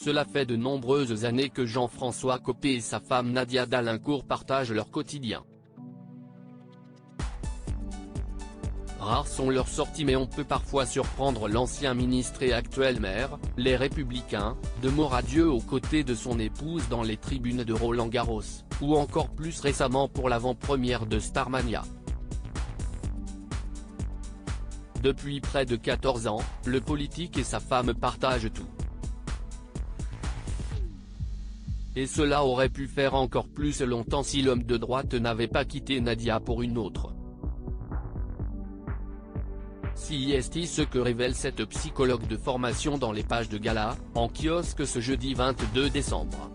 Cela fait de nombreuses années que Jean-François Copé et sa femme Nadia Dalincourt partagent leur quotidien. Rares sont leurs sorties, mais on peut parfois surprendre l'ancien ministre et actuel maire, Les Républicains, de Moradieu aux côtés de son épouse dans les tribunes de Roland-Garros, ou encore plus récemment pour l'avant-première de Starmania. Depuis près de 14 ans, le politique et sa femme partagent tout. Et cela aurait pu faire encore plus longtemps si l'homme de droite n'avait pas quitté Nadia pour une autre. C'est ce que révèle cette psychologue de formation dans les pages de Gala, en kiosque ce jeudi 22 décembre.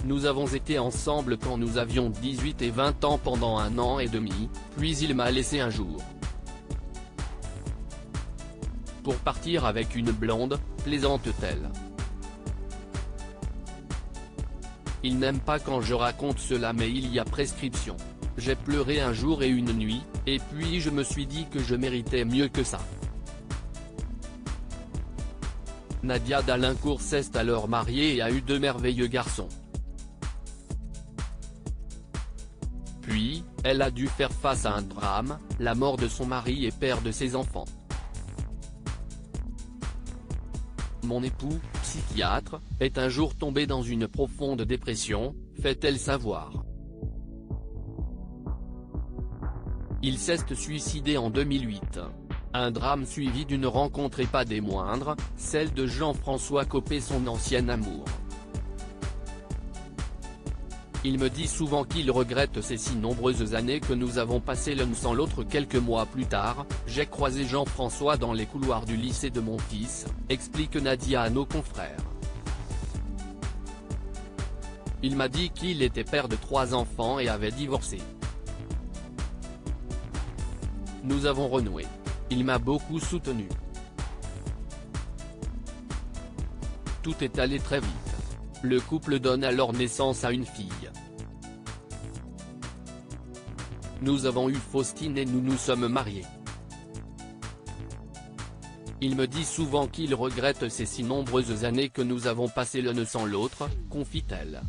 Nous avons été ensemble quand nous avions 18 et 20 ans pendant 1 an et demi, puis il m'a laissé un jour. Pour partir avec une blonde, plaisante-t-elle. Il n'aime pas quand je raconte cela, mais il y a prescription. J'ai pleuré un jour et une nuit, et puis je me suis dit que je méritais mieux que ça. Nadia Dalincourt s'est alors mariée et a eu 2 merveilleux garçons. Puis, elle a dû faire face à un drame, la mort de son mari et père de ses enfants. Mon époux, psychiatre, est un jour tombé dans une profonde dépression, fait-elle savoir. Il s'est suicidé en 2008. Un drame suivi d'une rencontre et pas des moindres, celle de Jean-François Copé, son ancien amour. Il me dit souvent qu'il regrette ces si nombreuses années que nous avons passées l'un sans l'autre. Quelques mois plus tard, j'ai croisé Jean-François dans les couloirs du lycée de mon fils, explique Nadia à nos confrères. Il m'a dit qu'il était père de 3 enfants et avait divorcé. Nous avons renoué. Il m'a beaucoup soutenu. Tout est allé très vite. Le couple donne alors naissance à une fille. Nous avons eu Faustine et nous nous sommes mariés. Il me dit souvent qu'il regrette ces si nombreuses années que nous avons passées l'un sans l'autre, confie-t-elle.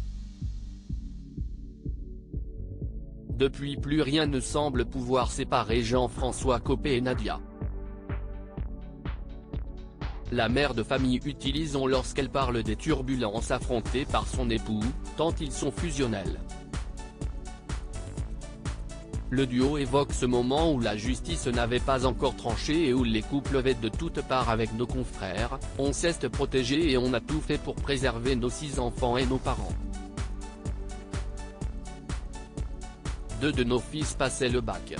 Depuis, plus rien ne semble pouvoir séparer Jean-François Copé et Nadia. La mère de famille utilise lorsqu'elle parle des turbulences affrontées par son époux, tant ils sont fusionnels. Le duo évoque ce moment où la justice n'avait pas encore tranché et où les couples avaient de toutes parts avec nos confrères, on s'est protégé et on a tout fait pour préserver nos 6 enfants et nos parents. 2 de nos fils passaient le bac.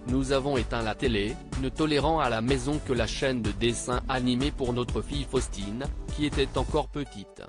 Nous avons éteint la télé, ne tolérant à la maison que la chaîne de dessins animés pour notre fille Faustine, qui était encore petite.